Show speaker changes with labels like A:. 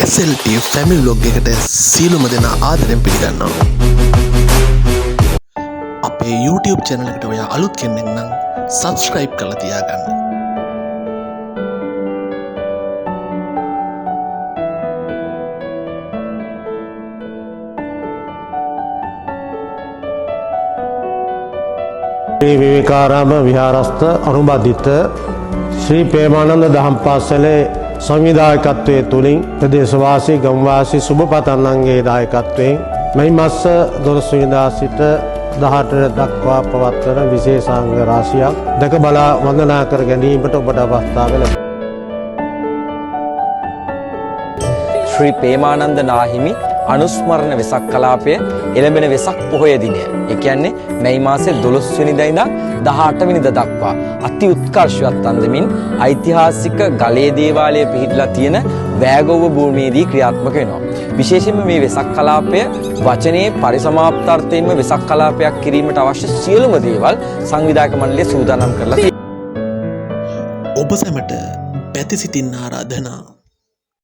A: SLT family vlog එකට සියලුම දෙනා ආදරෙන් පිළිගන්නවා. අපේ YouTube channel එකට ඔයා අලුත් කෙනෙක් නම් subscribe කරලා තියාගන්න.
B: श्री विवेकाराम विहारस्थ अनुबंधित श्री प्रेमानंद दहम पासले संविधायकत्वයේ තුලින් ප්‍රදේශවාසී ගම්වාසී සුබපතන්නන්ගේ දායකත්වයෙන් මේ මාස 12 වෙනිදා සිට 18 දක්වා පවත්වන විශේෂාංග රාශියක් දැක බලා වන්දනා කර ගැනීමට ඔබට අවස්ථාව ලැබේ.
C: ශ්‍රී ප්‍රේමානන්ද නාහිමි අනුස්මරණ වෙසක් කලාපය එළඹෙන වෙසක් පොහොය දිනය. ඒ කියන්නේ මැයි මාසේ 12 වෙනිදා ඉඳන් 18 වෙනිදා දක්වා අති උත්කර්ෂවත් අන්දමින් ඓතිහාසික ගලේ දේවාලය පිහිටලා තියෙන වෑගොව්ව භූමියේදී ක්‍රියාත්මක වෙනවා. විශේෂයෙන්ම මේ වෙසක් කලාපය වචනේ පරිසමාප්තාර්ථයෙන්ම වෙසක් කලාපයක් කිරීමට අවශ්‍ය සියලුම දේවල් සංවිධායක මණ්ඩලය සූදානම් කරලා තියෙනවා.
A: ඔබ සැමට පැති සිටින්න ආරාධනා.